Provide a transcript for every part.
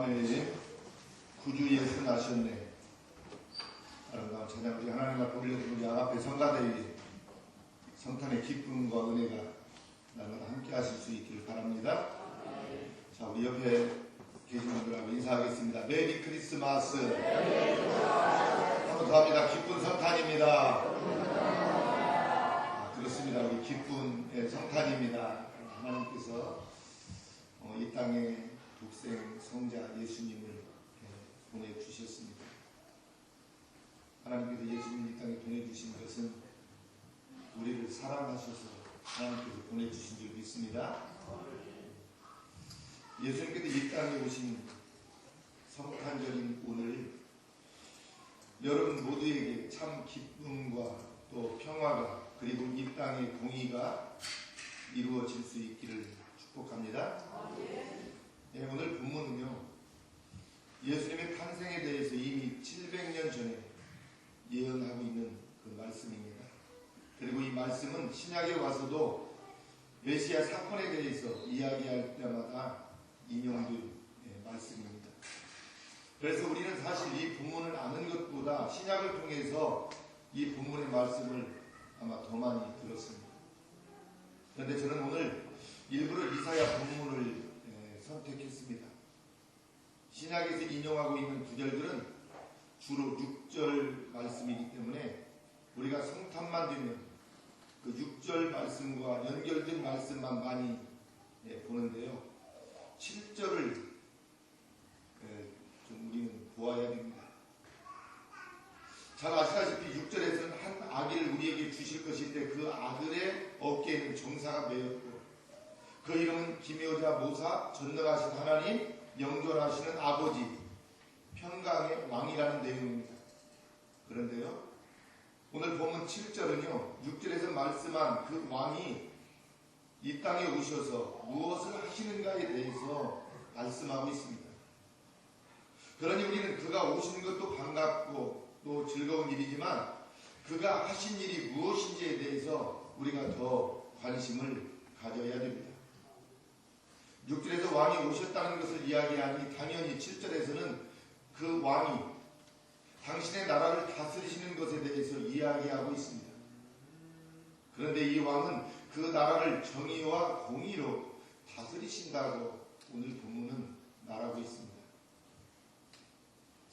아멘. 구주 예수 나셨네. 아름다운 찬양 우리 하나님 앞에 올려드리고 우리 앞에 성가대의 성탄의 기쁨과 은혜가 날마다 함께 하실 수 있기를 바랍니다. 자, 우리 옆에 계신 분들하고 인사하겠습니다. 메리 크리스마스. 한 번 더 합니다. 기쁜 성탄입니다. 그렇습니다. 우리 기쁜 성탄입니다. 하나님께서 이 땅에 독생 성자 예수님을 보내주셨습니다. 하나님께서 예수님을 이 땅에 보내주신 것은 우리를 사랑하셔서 하나님께서 보내주신 줄 믿습니다. 예수님께서 이 땅에 오신 성탄절인 오늘 여러분 모두에게 참 기쁨과 또 평화가 그리고 이 땅의 공의가 이루어질 수 있기를 축복합니다. 네, 오늘 본문은요, 예수님의 탄생에 대해서 이미 700년 전에 예언하고 있는 그 말씀입니다. 그리고 이 말씀은 신약에 와서도 메시아 사건에 대해서 이야기할 때마다 인용된 말씀입니다. 그래서 우리는 사실 이 본문을 아는 것보다 신약을 통해서 이 본문의 말씀을 아마 더 많이 들었습니다. 그런데 저는 오늘 일부러 이사야 본문을 선택했습니다. 신약에서 인용하고 있는 구절들은 주로 6절 말씀이기 때문에 우리가 성탄만 되면 그 6절 말씀과 연결된 말씀만 많이 보는데요. 7절을 좀 우리는 보아야 됩니다. 잘 아시다시피 6절에서는 한 아기를 우리에게 주실 것인데 그 아들의 어깨에는 정사가 매였고 그 이름은 기묘자 모사 전능하신 하나님 영존하시는 아버지 평강의 왕이라는 내용입니다. 그런데요, 오늘 본문 7절은요 6절에서 말씀한 그 왕이 이 땅에 오셔서 무엇을 하시는가에 대해서 말씀하고 있습니다. 그러니 우리는 그가 오시는 것도 반갑고 또 즐거운 일이지만 그가 하신 일이 무엇인지에 대해서 우리가 더 관심을 가져야 됩니다. 6절에서 왕이 오셨다는 것을 이야기하니 당연히 7절에서는 그 왕이 당신의 나라를 다스리시는 것에 대해서 이야기하고 있습니다. 그런데 이 왕은 그 나라를 정의와 공의로 다스리신다고 오늘 본문은 말하고 있습니다.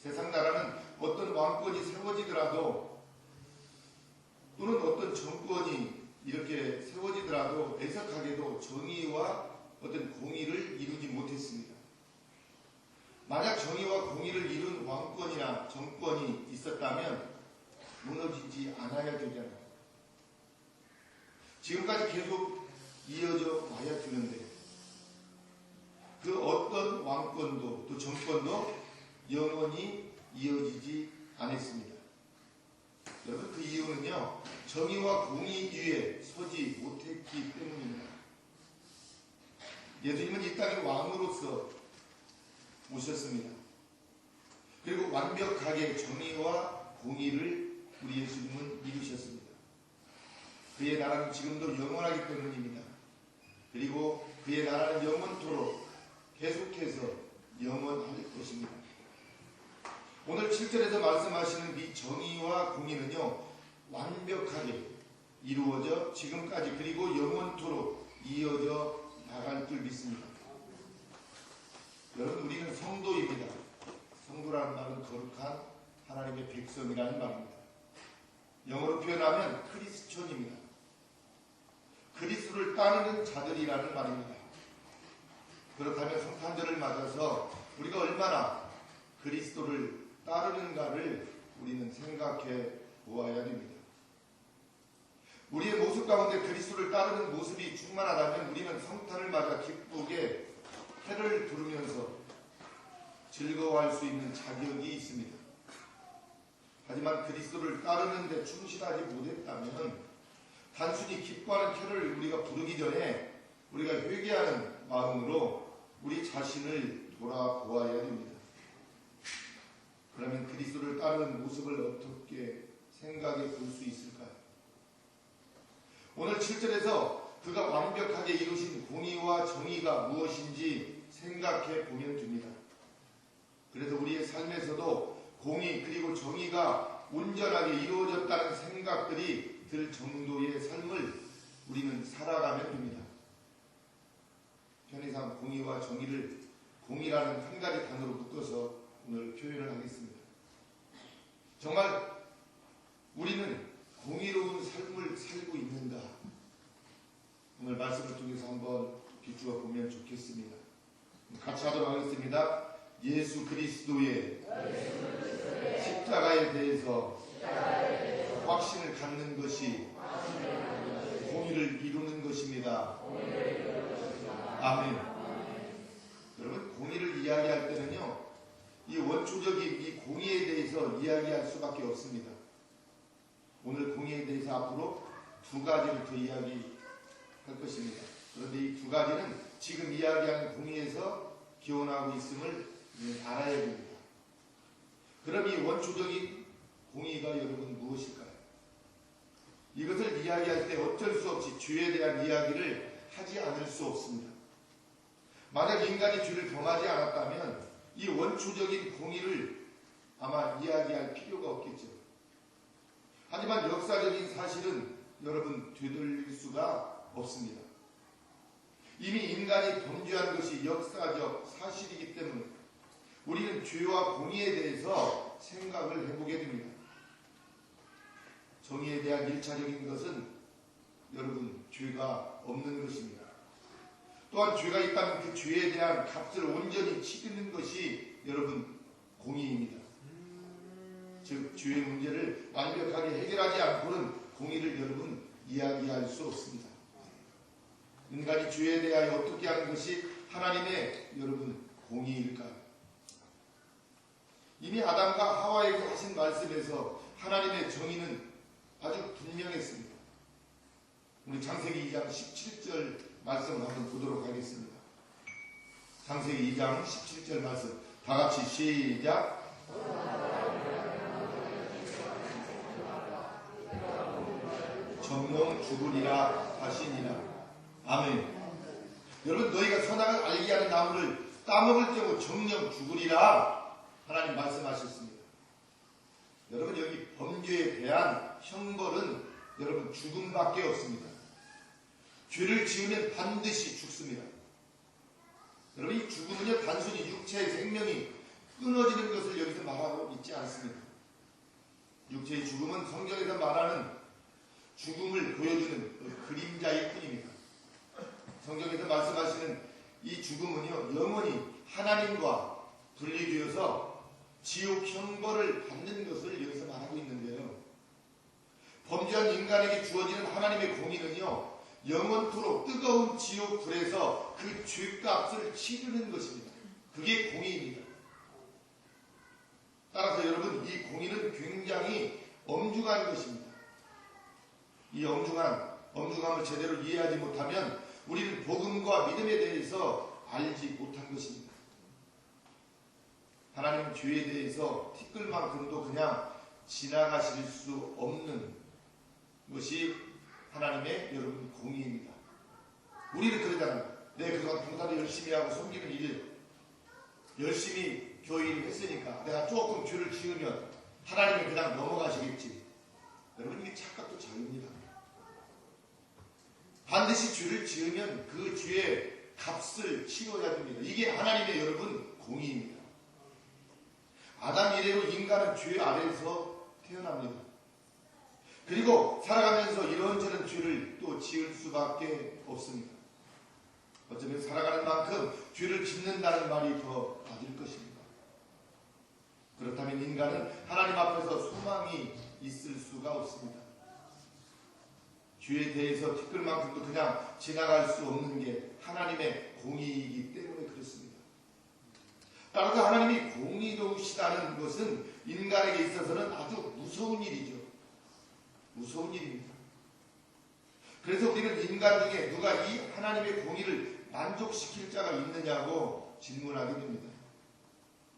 세상 나라는 어떤 왕권이 세워지더라도 또는 어떤 정권이 이렇게 세워지더라도 애석하게도 정의와 어떤 공의를 이루지 못했습니다. 만약 정의와 공의를 이룬 왕권이나 정권이 있었다면 무너지지 않아야 되잖아요. 지금까지 계속 이어져 와야 되는데 그 어떤 왕권도 또 정권도 영원히 이어지지 않았습니다. 여러분, 그 이유는요, 정의와 공의 위에 서지 못했기 때문입니다. 예수님은 이 땅에 왕으로서 오셨습니다. 그리고 완벽하게 정의와 공의를 우리 예수님은 이루셨습니다. 그의 나라는 지금도 영원하기 때문입니다. 그리고 그의 나라는 영원토록 계속해서 영원할 것입니다. 오늘 7절에서 말씀하시는 이 정의와 공의는요, 완벽하게 이루어져 지금까지 그리고 영원토록 이어져 나갈 줄 믿습니다. 여러분, 우리는 성도입니다. 성도라는 말은 거룩한 하나님의 백성이라는 말입니다. 영어로 표현하면 크리스천입니다. 그리스도를 따르는 자들이라는 말입니다. 그렇다면 성탄절을 맞아서 우리가 얼마나 그리스도를 따르는가를 우리는 생각해 보아야 됩니다. 우리의 모습 가운데 그리스도를 따르는 모습이 충만하다면 우리는 성탄을 맞아 기쁘게 해를 부르면서 즐거워할 수 있는 자격이 있습니다. 하지만 그리스도를 따르는 데 충실하지 못했다면 단순히 기뻐하는 캐를 우리가 부르기 전에 우리가 회개하는 마음으로 우리 자신을 돌아보아야 됩니다. 그러면 그리스도를 따르는 모습을 어떻게 생각해 볼 수 있을까요? 오늘 7절에서 그가 완벽하게 이루신 공의와 정의가 무엇인지 생각해 보면 됩니다. 속에서도 공의 그리고 정의가 온전하게 이루어졌다는 생각들이 들 정도의 삶을 우리는 살아가면 됩니다. 편의상 공의와 정의를 공의라는 한 가지 단어로 묶어서 오늘 표현을 하겠습니다. 정말 우리는 공의로운 삶을 살고 있는가? 오늘 말씀을 통해서 한번 비추어 보면 좋겠습니다. 같이 하도록 하겠습니다. 예수 그리스도의 십자가에 대해서 확신을 갖는 것이 공의를 이루는 것입니다. 아멘. 여러분, 공의를 이야기할 때는요, 이 원초적인 이 공의에 대해서 이야기할 수밖에 없습니다. 오늘 공의에 대해서 앞으로 두 가지를 더 이야기할 것입니다. 그런데 이 두 가지는 지금 이야기하는 공의에서 기원하고 있음을 알아야 됩니다. 그럼 이 원초적인 공의가 여러분 무엇일까요? 이것을 이야기할 때 어쩔 수 없이 죄에 대한 이야기를 하지 않을 수 없습니다. 만약 인간이 죄를 범하지 않았다면 이 원초적인 공의를 아마 이야기할 필요가 없겠죠. 하지만 역사적인 사실은 여러분 되돌릴 수가 없습니다. 이미 인간이 범죄한 것이 역사적 사실이기 때문에 우리는 죄와 공의에 대해서 생각을 해보게 됩니다. 정의에 대한 1차적인 것은 여러분 죄가 없는 것입니다. 또한 죄가 있다면 그 죄에 대한 값을 온전히 치르는 것이 여러분 공의입니다. 즉 죄의 문제를 완벽하게 해결하지 않고는 공의를 여러분 이야기할 수 없습니다. 인간이 죄에 대하여 어떻게 하는 것이 하나님의 여러분 공의일까요? 이미 아담과 하와에게 하신 말씀에서 하나님의 정의는 아주 분명했습니다. 우리 창세기 2장 17절 말씀을 한번 보도록 하겠습니다. 창세기 2장 17절 말씀 다 같이 시작. 정령 죽으리라 하시니라. 아멘. 여러분, 너희가 선악을 알게 하는 나무를 따먹을 경우 정령 죽으리라 하나님 말씀하셨습니다. 여러분, 여기 범죄에 대한 형벌은 여러분 죽음밖에 없습니다. 죄를 지으면 반드시 죽습니다. 여러분, 이 죽음은요 단순히 육체의 생명이 끊어지는 것을 여기서 말하고 있지 않습니다. 육체의 죽음은 성경에서 말하는 죽음을 보여주는 그림자일 뿐입니다. 성경에서 말씀하시는 이 죽음은요 영원히 하나님과 분리되어서 지옥 형벌을 받는 것을 여기서 말하고 있는데요, 범죄한 인간에게 주어지는 하나님의 공의는요 영원토록 뜨거운 지옥 불에서 그 죄값을 치르는 것입니다. 그게 공의입니다. 따라서 여러분, 이 공의는 굉장히 엄중한 것입니다. 이 엄중함을 제대로 이해하지 못하면 우리는 복음과 믿음에 대해서 알지 못한 것입니다. 하나님은 죄에 대해서 티끌만큼도 그냥 지나가실 수 없는 것이 하나님의 여러분 공의입니다. 우리는 그러잖아요. 그동안 봉사도 열심히 하고 섬기는 일 열심히 교인을 했으니까 내가 조금 죄를 지으면 하나님이 그냥 넘어가시겠지. 여러분, 이게 착각도 자유입니다. 반드시 죄를 지으면 그 죄의 값을 치러야 됩니다. 이게 하나님의 여러분 공의입니다. 아담 이래로 인간은 죄 아래에서 태어납니다. 그리고 살아가면서 이런저런 죄를 또 지을 수밖에 없습니다. 어쩌면 살아가는 만큼 죄를 짓는다는 말이 더 맞을 것입니다. 그렇다면 인간은 하나님 앞에서 소망이 있을 수가 없습니다. 죄에 대해서 티끌만큼도 그냥 지나갈 수 없는 게 하나님의 공의이기 때문에 그렇습니다. 따라서 하나님이 공의로우시다는 것은 인간에게 있어서는 아주 무서운 일이죠. 무서운 일입니다. 그래서 우리는 인간 중에 누가 이 하나님의 공의를 만족시킬 자가 있느냐고 질문하게 됩니다.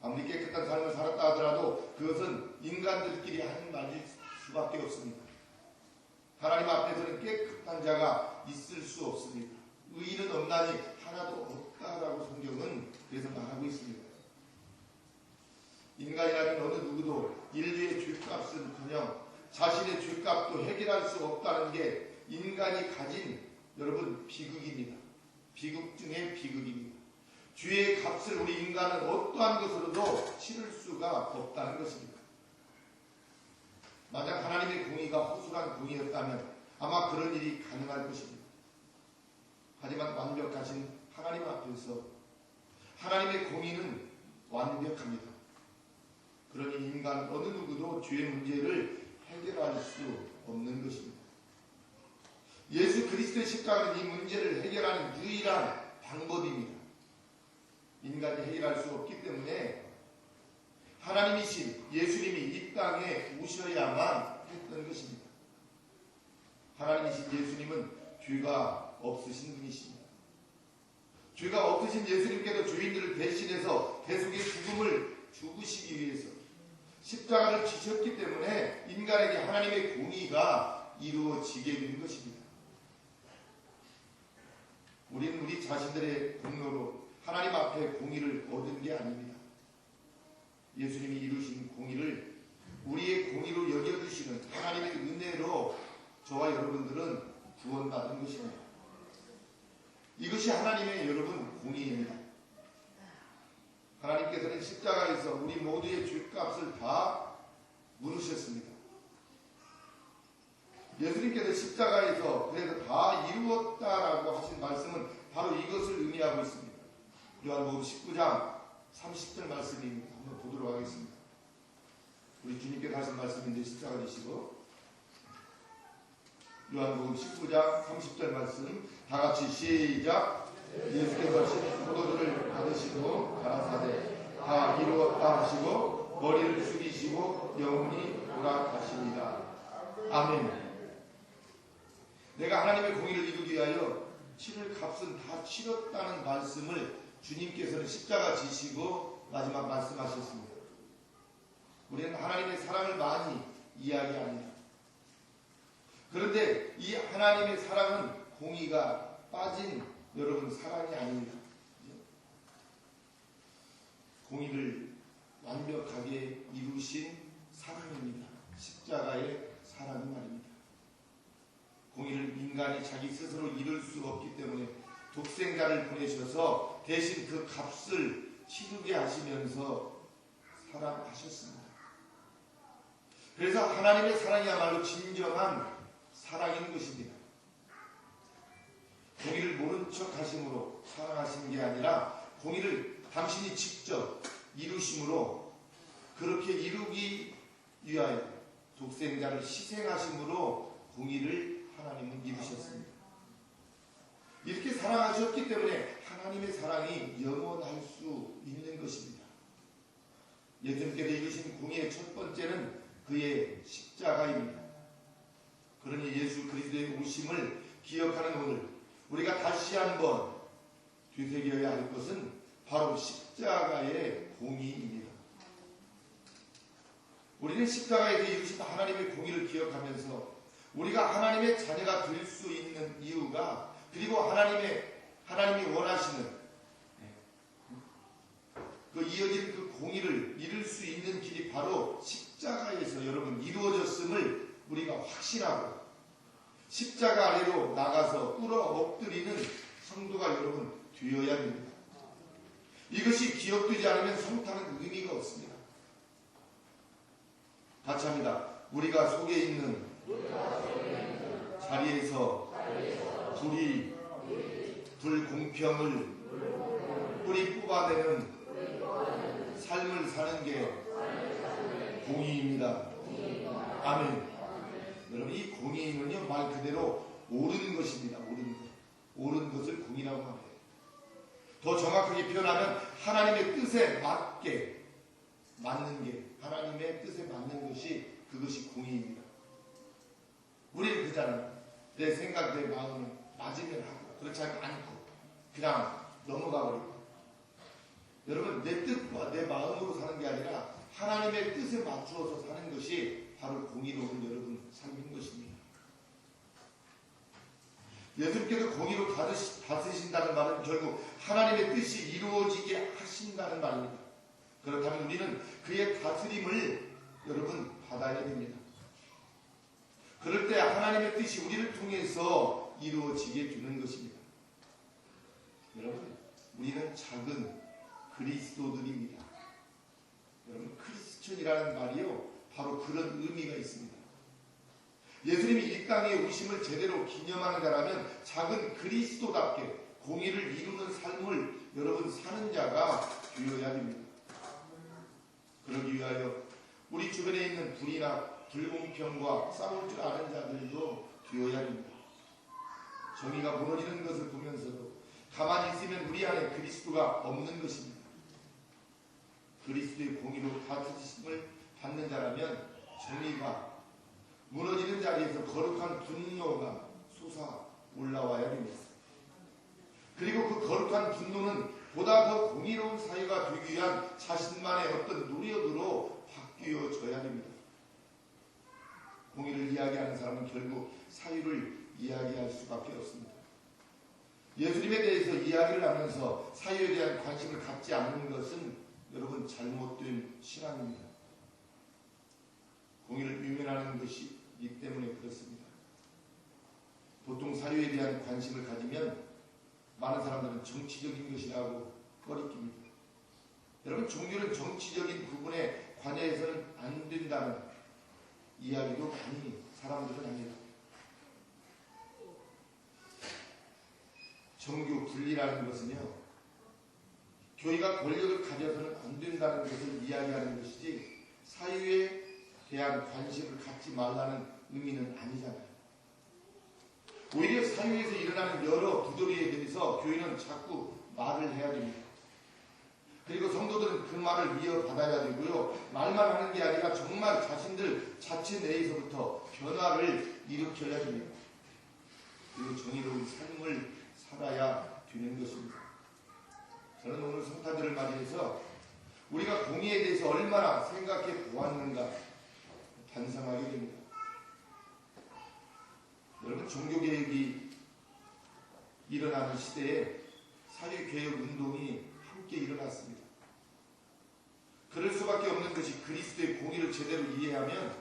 아무리 깨끗한 삶을 살았다 하더라도 그것은 인간들끼리 하는 말일 수밖에 없습니다. 하나님 앞에서는 깨끗한 자가 있을 수 없습니다. 의인은 없나니 하나도 없다라고 성경은 그래서 말하고 있습니다. 인간 인간이라면 어느 누구도 인류의 죄값은커녕 자신의 죄값도 해결할 수 없다는 게 인간이 가진 여러분 비극입니다. 비극 중에 비극입니다. 죄의 값을 우리 인간은 어떠한 것으로도 치를 수가 없다는 것입니다. 만약 하나님의 공의가 허술한 공의였다면 아마 그런 일이 가능할 것입니다. 하지만 완벽하신 하나님 앞에서 하나님의 공의는 완벽합니다. 그러니 인간 어느 누구도 죄의 문제를 해결할 수 없는 것입니다. 예수 그리스도의 십자가는 이 문제를 해결하는 유일한 방법입니다. 인간이 해결할 수 없기 때문에 하나님이신 예수님이 이 땅에 오셔야만 했던 것입니다. 하나님이신 예수님은 죄가 없으신 분이십니다. 죄가 없으신 예수님께서 죄인들을 대신해서 대속의 죽음을 죽으시기 위해서 십자가를 지셨기 때문에 인간에게 하나님의 공의가 이루어지게 된 것입니다. 우리는 우리 자신들의 공로로 하나님 앞에 공의를 얻은 게 아닙니다. 예수님이 이루신 공의를 우리의 공의로 여겨주시는 하나님의 은혜로 저와 여러분들은 구원받은 것입니다. 이것이 하나님의 여러분 공의입니다. 하나님께서는 십자가에서 우리 모두의 죄값을 다 물으셨습니다. 예수님께서 십자가에서 그래서 다 이루었다라고 하신 말씀은 바로 이것을 의미하고 있습니다. 요한복음 19장 30절 말씀입니다. 한번 보도록 하겠습니다. 우리 주님께서 하신 말씀인데 십자가 지시고 요한복음 19장 30절 말씀 다같이 시작. 예수께서 포도주를 받으시고 가라사대 다 이루었다 하시고 머리를 숙이시고 영원히 돌아가십니다. 아멘. 내가 하나님의 공의를 이루기 위하여 치를 값은 다 치렀다는 말씀을 주님께서는 십자가 지시고 마지막 말씀하셨습니다. 우리는 하나님의 사랑을 많이 이야기합니다. 그런데 이 하나님의 사랑은 공의가 빠진 여러분 사랑이 아닙니다. 공의를 완벽하게 이루신 사랑입니다. 십자가의 사랑이 말입니다. 공의를 인간이 자기 스스로 이룰 수 없기 때문에 독생자를 보내셔서 대신 그 값을 치르게 하시면서 사랑하셨습니다. 그래서 하나님의 사랑이야말로 진정한 사랑인 것입니다. 공의를 모른 척 하심으로 사랑하신 게 아니라 공의를 당신이 직접 이루심으로 그렇게 이루기 위하여 독생자를 희생하심으로 공의를 하나님은 이루셨습니다. 이렇게 사랑하셨기 때문에 하나님의 사랑이 영원할 수 있는 것입니다. 예수님께서 이루신 공의의 첫 번째는 그의 십자가입니다. 그러니 예수 그리스도의 오심을 기억하는 오늘 우리가 다시 한번 되새겨야 할 것은 바로 십자가의 공의입니다. 우리는 십자가에서 이루신 하나님의 공의를 기억하면서 우리가 하나님의 자녀가 될 수 있는 이유가 그리고 하나님이 원하시는 그 이어진 그 공의를 이룰 수 있는 길이 바로 십자가에서 여러분 이루어졌음을 우리가 확신하고 십자가 아래로 나가서 꿇어 엎드리는 성도가 여러분 되어야 됩니다. 이것이 기억되지 않으면 성탄은 의미가 없습니다. 같이 합니다. 우리가 속에 있는 자리에서 불공평을 뿌리 뽑아내는 삶을 사는 게 공의입니다. 아멘. 여러분 이 공의는요 말 그대로 옳은 것입니다. 옳은 것을 공의라고 합니다. 더 정확하게 표현하면 하나님의 뜻에 맞게 맞는 게 하나님의 뜻에 맞는 것이 그것이 공의입니다. 우리는 그잖아요. 내 생각, 내 마음을 맞으면 하고 그렇지 않고 그냥 넘어가 버리고 여러분 내 뜻과 내 마음으로 사는 게 아니라 하나님의 뜻에 맞추어서 사는 것이 바로 공의로운 여러분 삶인 것입니다. 예수님께서 공의로 다스신다는 말은 결국 하나님의 뜻이 이루어지게 하신다는 말입니다. 그렇다면 우리는 그의 다스림을 여러분 받아야 됩니다. 그럴 때 하나님의 뜻이 우리를 통해서 이루어지게 되는 것입니다. 여러분, 우리는 작은 그리스도들입니다. 여러분, 크리스천이라는 말이요, 바로 그런 의미가 있습니다. 예수님이 이 땅에 오심을 제대로 기념하는 자라면 작은 그리스도답게 공의를 이루는 삶을 여러분 사는 자가 되어야 됩니다. 그러기 위하여 우리 주변에 있는 불이나 불공평과 싸울 줄 아는 자들도 되어야 됩니다. 정의가 무너지는 것을 보면서도 가만히 있으면 우리 안에 그리스도가 없는 것입니다. 그리스도의 공의로 다스림을 받는 자라면 정의가 무너지는 자리에서 거룩한 분노가 솟아 올라와야 됩니다. 그리고 그 거룩한 분노는 보다 더 공의로운 사회가 되기 위한 자신만의 어떤 노력으로 바뀌어져야 됩니다. 공의를 이야기하는 사람은 결국 사유를 이야기할 수밖에 없습니다. 예수님에 대해서 이야기를 하면서 사유에 대한 관심을 갖지 않는 것은 잘못된 신앙입니다. 공의를 유명하는 것이기 때문에 그렇습니다. 보통 사유에 대한 관심을 가지면 많은 사람들은 정치적인 것이라고 꺼리낍니다. 여러분, 종교는 정치적인 부분에 관여해서는 안 된다는 이야기도 많이 사람들은 합니다. 정교 분리라는 것은요, 교회가 권력을 가져서는 안 된다는 것을 이야기하는 것이지 사유에 대한 관심을 갖지 말라는 의미는 아니잖아요. 오히려 사유에서 일어나는 여러 부조리에 대해서 교회는 자꾸 말을 해야 됩니다. 그리고 성도들은 그 말을 이어받아야 되고요. 말만 하는 게 아니라 정말 자신들 자체 내에서부터 변화를 일으켜야 됩니다. 그리고 정의로운 삶을 살아야 되는 것입니다. 저는 오늘 성탄절을 맞이해서 우리가 공의에 대해서 얼마나 생각해 보았는가 반성하게 됩니다. 여러분, 종교개혁이 일어나는 시대에 사회개혁 운동이 함께 일어났습니다. 그럴 수밖에 없는 것이 그리스도의 공의를 제대로 이해하면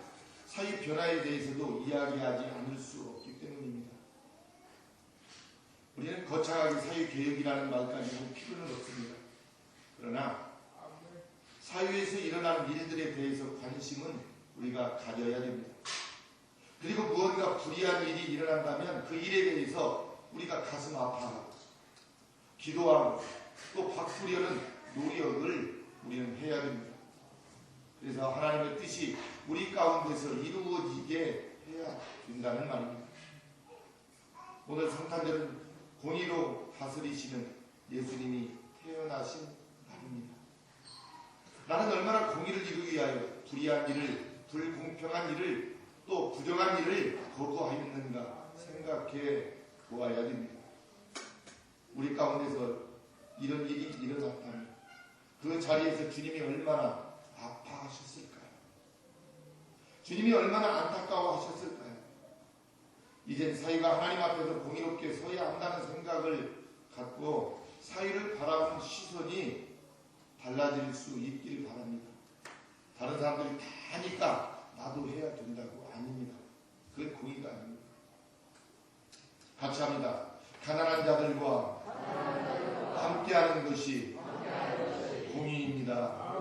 사회 변화에 대해서도 이야기하지 않을 수 없기 때문입니다. 우리는 거창하게 사회개혁이라는 말까지 할 필요는 없습니다. 그러나 사회에서 일어나는 일들에 대해서 관심은 우리가 가져야 됩니다. 그리고 무언가 불의한 일이 일어난다면 그 일에 대해서 우리가 가슴 아파하고 기도하고 또 바꾸려는 노력을 우리는 해야 됩니다. 그래서 하나님의 뜻이 우리 가운데서 이루어지게 해야 된다는 말입니다. 오늘 성탄절은 공의로 다스리시는 예수님이 태어나신 날입니다. 나는 얼마나 공의를 이루기 위하여 불의한 일을, 불공평한 일을, 또 부정한 일을 거부하였는가 생각해 보아야 됩니다. 우리 가운데서 이런 일이 일어났다면 그 자리에서 주님이 얼마나 아파하셨을까요? 주님이 얼마나 안타까워하셨을까요? 이젠 사회가 하나님 앞에서 공의롭게 서야 한다는 생각을 갖고 사회를 바라보는 시선이 달라질 수 있길 바랍니다. 다른 사람들이 다 하니까 나도 해야 된다고. 아닙니다. 그건 공의가 아닙니다. 같이 합니다. 가난한 자들과 함께하는 것이 공의입니다.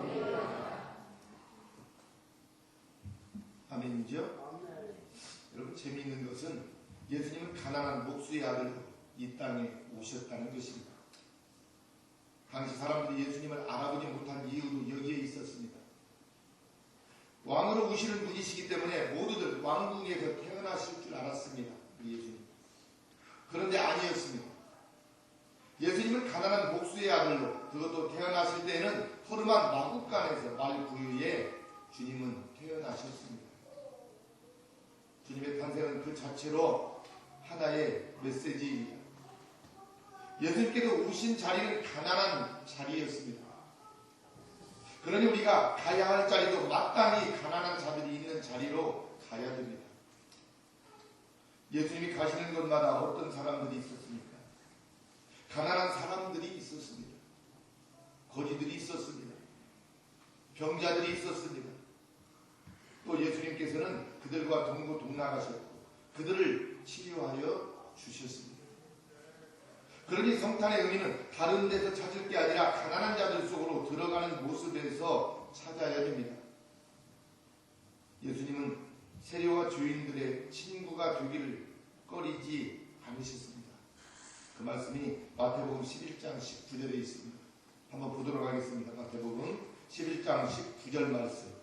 아멘이죠? 여러분, 재미있는 것은 예수님은 가난한 목수의 아들로 이 땅에 오셨다는 것입니다. 당시 사람들이 예수님을 알아보지 못한 이유도 여기에 있었습니다. 왕으로 오시는 분이시기 때문에 모두들 왕궁에서 태어나실 줄 알았습니다. 예수님. 그런데 아니었습니다. 예수님은 가난한 목수의 아들로, 그것도 태어나실 때에는 허름한 마국간에서 말 부유에 주님은 태어나셨습니다. 주님의 탄생은 그 자체로 하나의 메시지입니다. 예수님께서 오신 자리는 가난한 자리였습니다. 그러니 우리가 가야 할 자리도 마땅히 가난한 자들이 있는 자리로 가야 됩니다. 예수님이 가시는 곳마다 어떤 사람들이 있었습니까? 가난한 사람들이 있었습니다. 거지들이 있었습니다. 병자들이 있었습니다. 또 예수님께서는 그들과 동고동락하셨고 그들을 치료하여 주셨습니다. 그러니 성탄의 의미는 다른 데서 찾을 게 아니라 가난한 자들 속으로 들어가는 모습에서 찾아야 됩니다. 예수님은 세리와 죄인들의 친구가 되기를 꺼리지 않으셨습니다. 그 말씀이 마태복음 11장 19절에 있습니다. 한번 보도록 하겠습니다. 마태복음 11장 19절 말씀.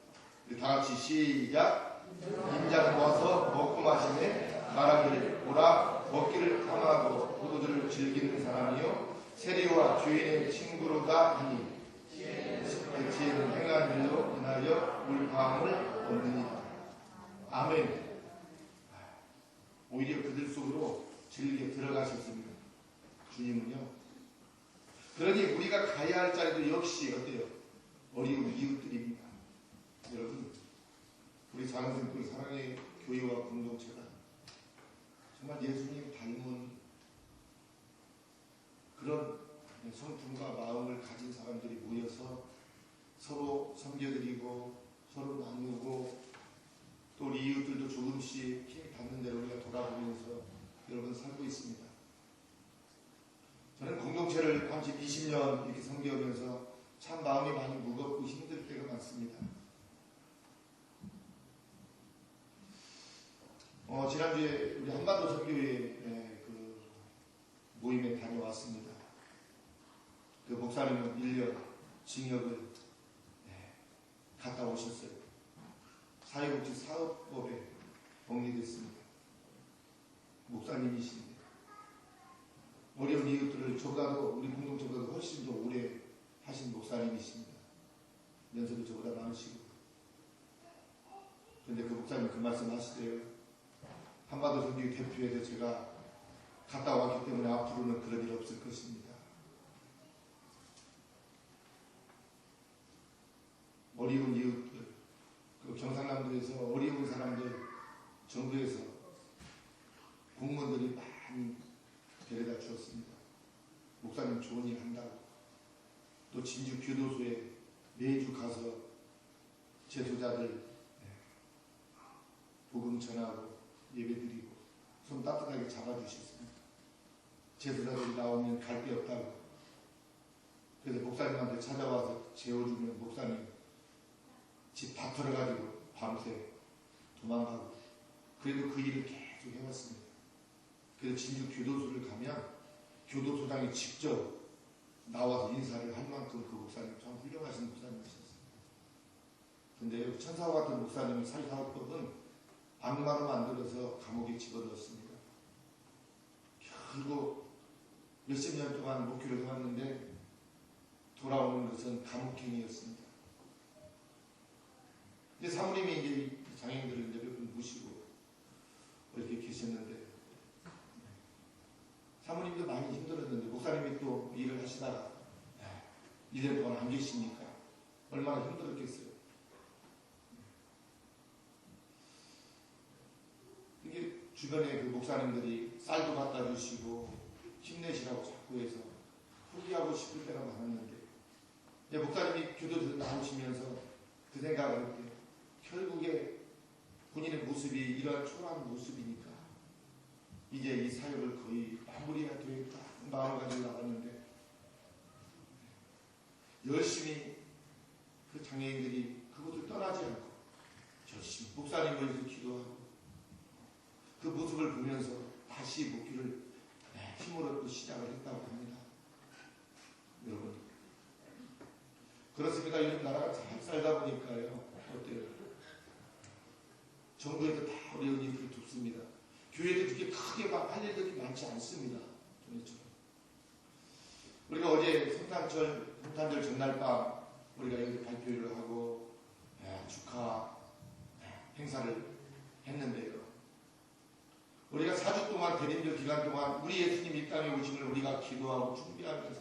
우리 다 같이 시작. 인자는 와서 먹고 마시네 말하기를 오라 먹기를 탐하고 포도주를 즐기는 사람이요 세리와 죄인의 친구로다 하니 지혜는 행한 일로 인하여 물방울 없느니라. 아멘. 오히려 그들 속으로 즐겨 들어가셨습니다. 주님은요. 그러니 우리가 가야 할 자리도 역시 어때요? 어려운 이웃들입니다. 여러분, 우리 장생꾼 사랑의 교회와 공동체가 정말 예수님 닮은 그런 성품과 마음을 가진 사람들이 모여서 서로 섬겨드리고 서로 나누고 또 우리 이웃들도 조금씩 힘이 닿는 대로 우리가 돌아보면서 여러분 살고 있습니다. 저는 공동체를 20년 이렇게 섬겨오면서 참 마음이 많이 무겁고 힘들 때가 많습니다. 지난주에 우리 한반도 선교회 그 모임에 다녀왔습니다. 그 목사님은 1년 징역을 갔다 오셨어요. 사회복지 사업법에 복리됐습니다. 목사님이신데 어려운 이웃들을 저보다도 우리 공동체보다도 훨씬 더 오래 하신 목사님이십니다. 연세도 저보다 많으시고. 그런데 그 목사님 그 말씀 하시대요. 한반도 선교회 대표에서 제가 갔다 왔기 때문에 앞으로는 그런 일 없을 것입니다. 어려운 이웃들, 그 경상남도에서 어려운 사람들, 정부에서 공무원들이 많이 데려다 주었습니다. 목사님 좋은 일 한다고. 또 진주 교도소에 매주 가서 재소자들 복음 전하고 예배드리고 손 따뜻하게 잡아주셨습니다. 재소자들이 나오면 갈 데 없다고. 그래서 목사님한테 찾아와서 재워주면 목사님 집 다 털어가지고 밤새 도망가고 그래도 그 일을 계속 해왔습니다. 그래서 진주 교도소를 가면 교도소장이 직접 나와서 인사를 할 만큼 그 목사님 참 훌륭하신 목사님이셨습니다. 근데 천사와 같은 목사님의 사회사업법은 악마로 만들어서 감옥에 집어넣었습니다. 결국 몇십 년 동안 목회를 해왔는데 돌아오는 것은 감옥행이었습니다. 근데 사모님이 이제 장애인들을 이제 몇 분 모시고 이렇게 계셨는데 사모님도 많이 힘들었는데 목사님이 또 일을 하시다가 1년 동안 안 계시니까 얼마나 힘들었겠어요. 이게 주변에 그 목사님들이 쌀도 갖다 주시고 힘내시라고 자꾸 해서 포기하고 싶을 때가 많았는데 목사님이 교도소에서 나오시면서 그 생각을 했대요. 결국에 본인의 모습이 이런 초라한 모습이니까 이제 이 사역을 거의 마무리해야 되겠다 마음을 가지고 나갔는데 열심히 그 장애인들이 그곳을 떠나지 않고 열심히 목사님을 위해서 기도하고 그 모습을 보면서 다시 목회를 힘을 얻고 시작을 했다고 합니다. 여러분 그렇습니다. 요즘 나라가 잘 살다 보니까요. 어때요? 정부에도 다 어려운 일들을 돕습니다. 교회도 그렇게 크게 막 할 일들이 많지 않습니다. 우리가 어제 성탄절 전날 밤 우리가 여기 발표를 하고 축하 행사를 했는데요. 우리가 4주 동안 대림절 기간 동안 우리 예수님 이 땅에 오심을 우리가 기도하고 준비하면서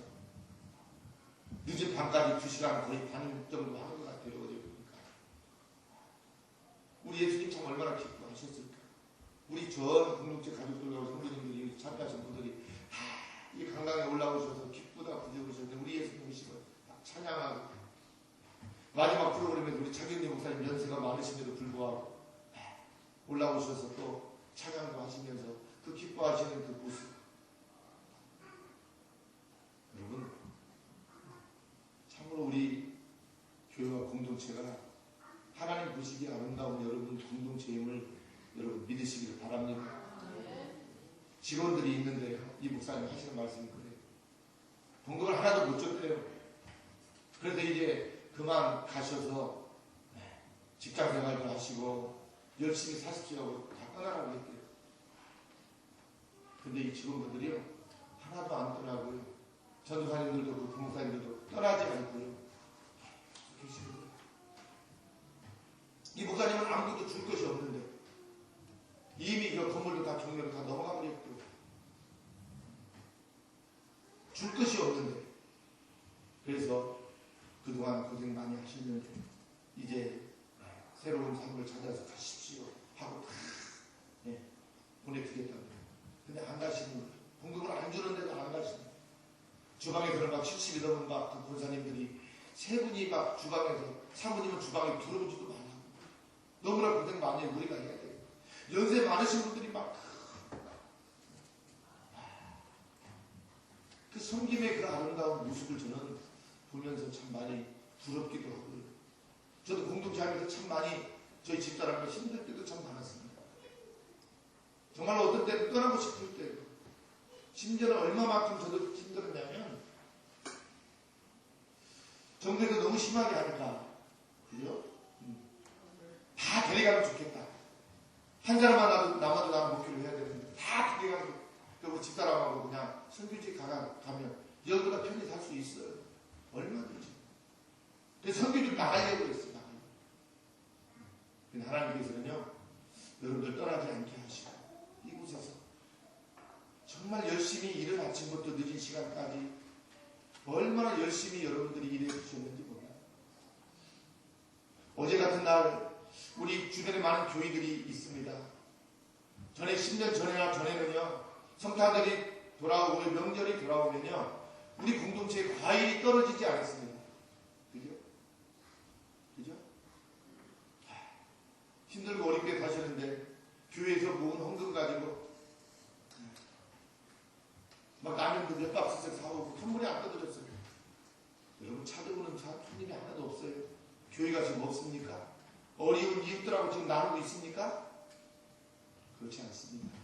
늦은 밤까지 2시간 거의 반 정도 하는 것 같아요. 어제 보니까. 우리 예수님 참 얼마나 기뻐하셨을까. 우리 전 공동체 가족들과 성도님들이 참여하신 분들이 다 이 강당에 올라오셔서 기쁘다 부르셨는데 우리 예수님이시고 찬양하고 마지막 프로그램에서 우리 차경리 목사님 연세가 많으심에도 불구하고 올라오셔서 또 찬양도 하시면서 그 기뻐하시는 그 모습. 여러분, 참으로 우리 교회와 공동체가 하나님 보시기에 아름다운 여러분 공동체임을 여러분 믿으시기를 바랍니다. 직원들이 있는데 이 목사님 하시는 말씀이 그래요. 봉급을 하나도 못 줬대요. 그래서 이제 그만 가셔서 직장 생활도 하시고 열심히 사십시오 하고 다 떠나라고 했대요. 근데 이 직원분들이요 하나도 안 떠나고요. 전도사님들도 그 부목사님들도 떠나지 않고요. 계시는 거예요. 이 목사님은 아무것도 줄 것이 없는데 이미 그 건물도 다 종료로 다 넘어가 버렸고 줄 것이 없는데 그래서 그동안 고생 많이 하셨는데 이제 새로운 삶을 찾아서 가십시오 하고 다 보내드리겠답니다. 근데 안 가시는 거예요. 봉급을 안 주는데도 안 가시는 거예요. 주방에서는 막 70이 넘은 막 그 권사님들이 세 분이 막 주방에서 사모님은 주방에 들어오지도 말라고 너무나 고생 많이 해요. 우리가 해야 돼요. 연세 많으신 분들이 막 그 섬김의 그 아름다운 모습을 저는 보면서 참 많이 부럽기도 하고요. 저도 공동체 하면서 참 많이 저희 집사람과 힘들 때도 참 많았습니다. 정말 어떤 때는 떠나고 싶을 때 심지어는 얼마만큼 저도 힘들었냐면 정부에서 너무 심하게 하니까 그죠? 다 데려가면 좋겠다. 한 사람만 남아도 나는 목표를 해야 되는데 다 데려가면 그리고 집사람하고 그냥 선교지 가면 여기보다 편히 살 수 있어요. 얼마든지. 그래서 선교지를 나가려고 했어요. 근데 하나님께서는요 여러분들 떠나지 않게 하시고 이곳에서 정말 열심히 이른 아침부터 늦은 시간까지 얼마나 열심히 여러분들이 일해 주셨는지 몰라요. 어제 같은 날 우리 주변에 많은 교회들이 있습니다. 전에 10년 전에는요 성탄절이 돌아오고 명절이 돌아오면요 우리 공동체에 과일이 떨어지지 않았습니다. 그죠? 그죠? 힘들고 어렵게 사시는데 교회에서 모은 헌금 가지고 막 라면도 몇 박스씩 사오고 선물이 안 떠들었어요. 여러분 찾아오는 손님이 하나도 없어요. 교회가 지금 없습니까? 어려운 이웃들하고 지금 나누고 있습니까? 그렇지 않습니다.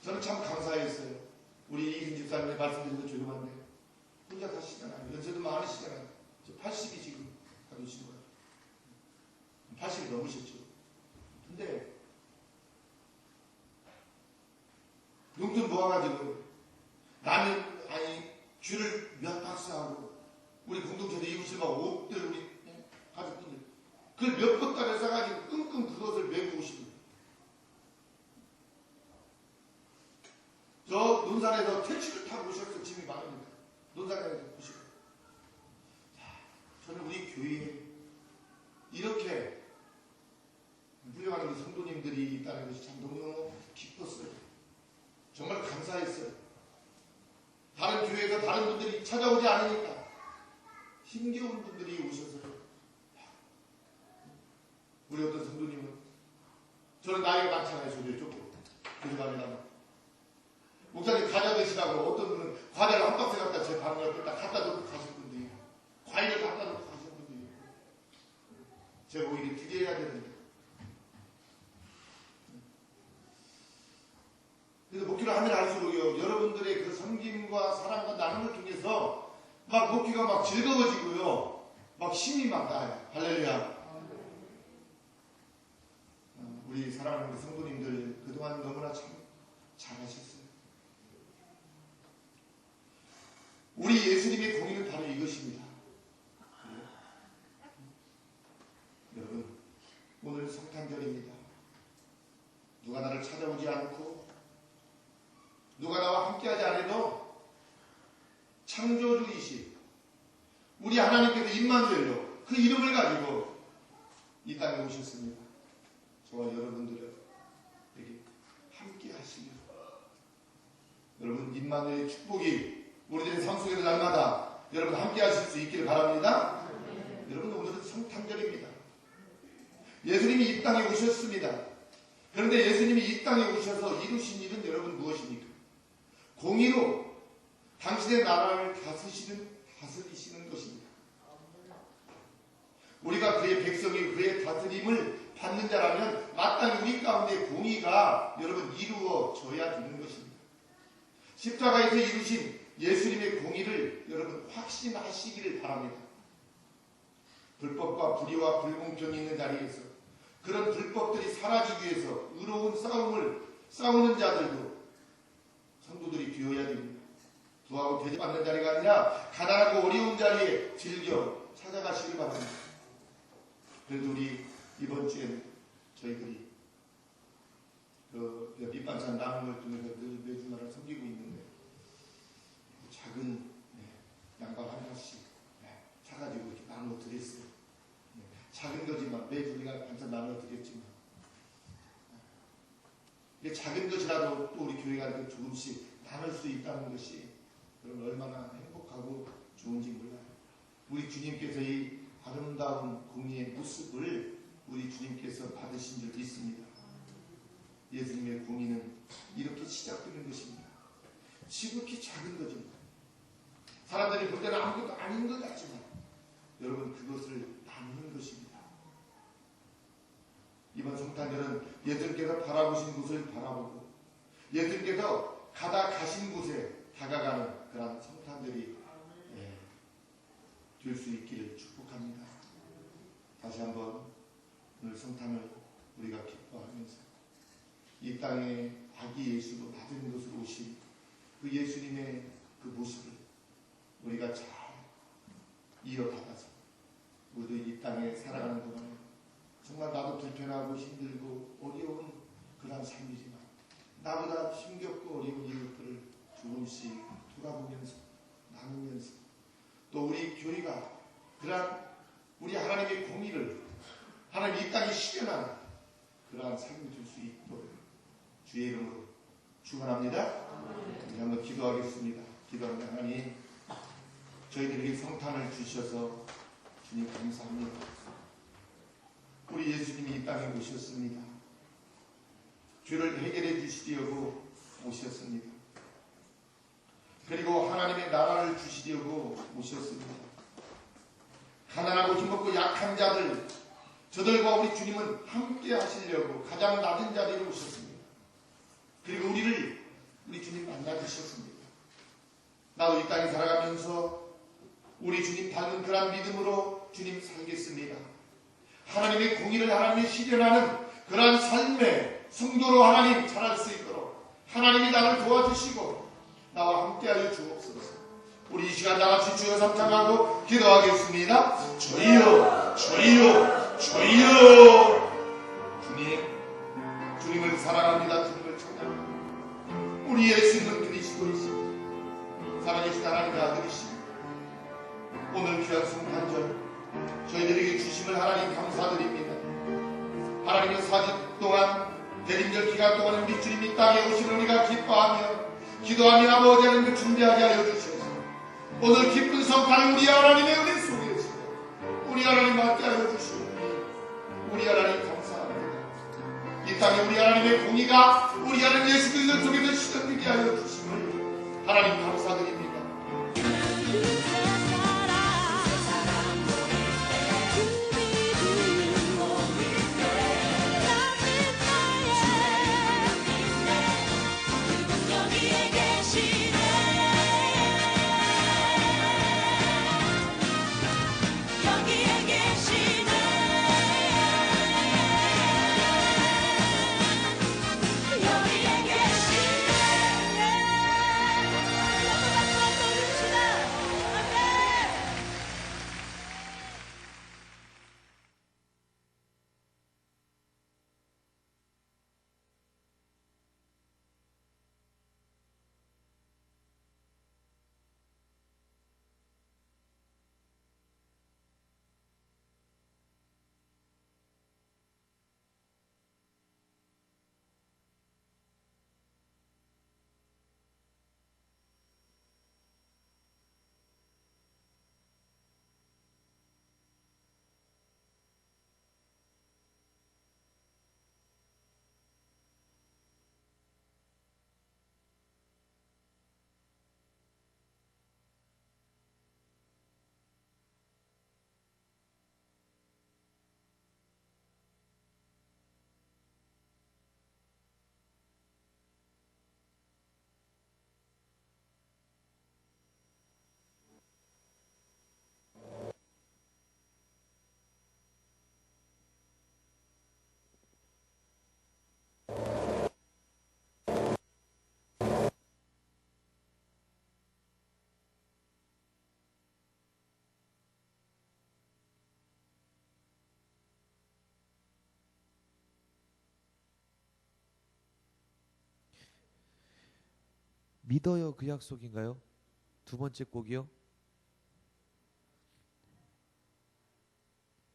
저는 참 감사했어요. 우리 이근 집사님의 말씀드린 거 죄송한데 혼자 가시잖아요. 연세도 많으시잖아요. 80이 지금 가두신 거예요. 80이 넘으셨죠. 근데 용돈 모아가지고 라면 귤을 몇 박스 하고 우리 공동체도 이웃을 막 옷들 우리 가족분들 그걸 몇 보따리 싸가지고 끙끙 그것을 메고 오시고 저 논산에서 택시를 타고 오셨어요. 짐이 많으니까 논산에서 오시고 저는 우리 교회에 이렇게 훌륭한 우리 성도님들이 있다는 것이 참 너무너무 기뻤어요. 정말 감사했어요. 다른 교회에서 다른 분들이 찾아오지 않으니까 힘겨운 분들이 오셔서 우리 어떤 성도님은 저는 나이가 많잖아요. 저도 조금 죄송합니다. 목사님 과자 드시라고 어떤 분은 과자를 한 박스 갖다 제 방 옆에 딱 갖다 놓고 가신 분도 있고 과일을 갖다 놓고 가신 분도 있고 제가 오히려 기대해야 되는데 그래서 목회를 하면 할수록요 여러분들의 그 섬김과 사랑과 나눔을 통해서 막 목회가 막 즐거워지고요 막 힘이 막 나요. 할렐루야. 우리 사랑하는 성도님들 그동안 너무나 참 잘하셨어요. 우리 예수님의 공의는 바로 이것입니다. 여러분 오늘 성탄절입니다. 누가 나를 찾아오지 않고 누가 나와 함께하지 않아도 창조주이신 우리 하나님께서 임마누엘로 그 이름을 가지고 이 땅에 오셨습니다. 저와 여러분들에게 함께 하시며 여러분 임마누엘의 축복이 우리들의 삶 속에서 날마다 여러분 함께 하실 수 있기를 바랍니다. 여러분 예수님이 이 땅에 오셨습니다. 그런데 예수님이 이 땅에 오셔서 이루신 일은 여러분 무엇입니까? 공의로 당신의 나라를 다스리시는 것입니다. 우리가 그의 백성이 그의 다스림을 받는 자라면 마땅히 우리 가운데 공의가 여러분 이루어져야 되는 것입니다. 십자가에서 이루신 예수님의 공의를 여러분 확신하시기를 바랍니다. 불법과 불의와 불공평이 있는 자리에서 그런 불법들이 사라지기 위해서 의로운 싸우는 자들도 성도들이 되어야 됩니다. 부하고 대접받는 자리가 아니라 가난하고 어려운 자리에 즐겨 찾아가시길 바랍니다. 그래도 우리 이번 주에는 저희들이 밑반찬 나누는 걸 통해서 매주마다 섬기고 있는데 작은 양밥 하나씩 사가지고 이렇게 나누어 드렸어요. 작은 거지만 매주 우리가 반찬 나누어 드렸지만 이게 작은 것이라도 또 우리 교회가 조금씩 나눌 수 있다는 것이 여러분 얼마나 행복하고 좋은지 몰라요. 우리 주님께서 이 아름다운 공의의 모습을 우리 주님께서 받으신 줄 믿습니다. 예수님의 공의는 이렇게 시작되는 것입니다. 지극히 작은 거죠. 사람들이 볼 때는 아무것도 아닌 것 같지만 여러분 그것을 나누는 것입니다. 이번 성탄절은 예수님께서 바라보신 곳을 바라보고 예수님께서 가신 곳에 다가가는 그런 성탄절이 될 수 있기를 축복합니다. 다시 한번 오늘 성탄을 우리가 기뻐하면서 이 땅에 아기 예수로 낮은 곳으로 오신 그 예수님의 그 모습을 우리가 잘 이어받아서 모두 이 땅에 살아가는 동안에 정말 나도 불편하고 힘들고 어려운 그런 삶이지만 나보다 힘겹고 어려운 이웃들을 조금씩 돌아보면서 나누면서 또 우리 교회가 그러한 우리 하나님의 공의를 하나님 이 땅에 실현하는 그러한 삶이 될 수 있도록 주의 이름으로 축원합니다. 우리 한번 기도하겠습니다. 기도합니다. 하나님 저희들에게 성탄을 주셔서 주님 감사합니다. 우리 예수님이 이 땅에 오셨습니다. 죄를 해결해 주시려고 오셨습니다. 그리고 하나님의 나라를 주시려고 오셨습니다. 가난하고 힘없고 약한 자들, 저들과 우리 주님은 함께 하시려고 가장 낮은 자리로 오셨습니다. 그리고 우리 주님 만나주셨습니다. 나도 이 땅에 살아가면서 우리 주님 닮은 그런 믿음으로 주님 살겠습니다. 하나님의 공의를 하나님이 실현하는 그러한 삶의 성도로 하나님 자랄 수 있도록 하나님이 나를 도와주시고 나와 함께하여 주옵소서. 우리 이 시간 다같이 주여 삼창하고 기도하겠습니다. 주여 주여 주여. 주님을 사랑합니다. 주님을 찬양합니다. 우리 예수님은 그리스도이십니다. 살아계신 하나님의 아들이십니다. 오늘 귀한 성탄절 저희들에게 주심을 하나님 감사드립니다. 하나님의 4주 동안 대림절 기간 동안 우리 주님 이 땅에 오시는 우리가 기뻐하며 기도하며 아버지 하나님을 준비하게 하여 주셔서 오늘 기쁜 성탄을 우리 하나님의 은혜 속에서 우리 하나님 맞게 하여 주시오니 우리 하나님 감사합니다. 이 땅에 우리 하나님의 공의가 우리 하나님 예수 그리스도 속에서 실현되게 하여 주심을 하나님 감사드립니다. 믿어요 그 약속인가요? 두 번째 곡이요?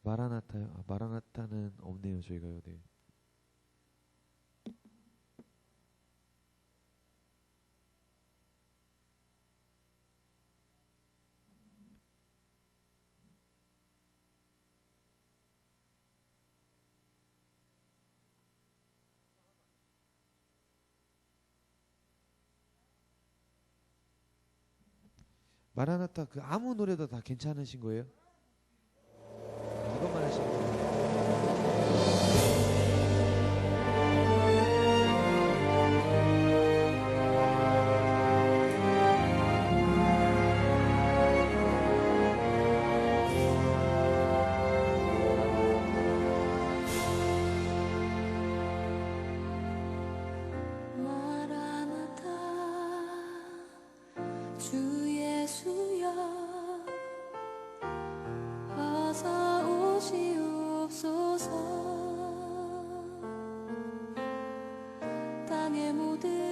마라나타요? 아, 마라나타는 없네요 저희가요. 네. 마라나타 그 아무 노래도 다 괜찮으신 거예요? 이것만 하시는 거예요? 마라나타 주 예수여 어서 오시옵소서 땅의 모든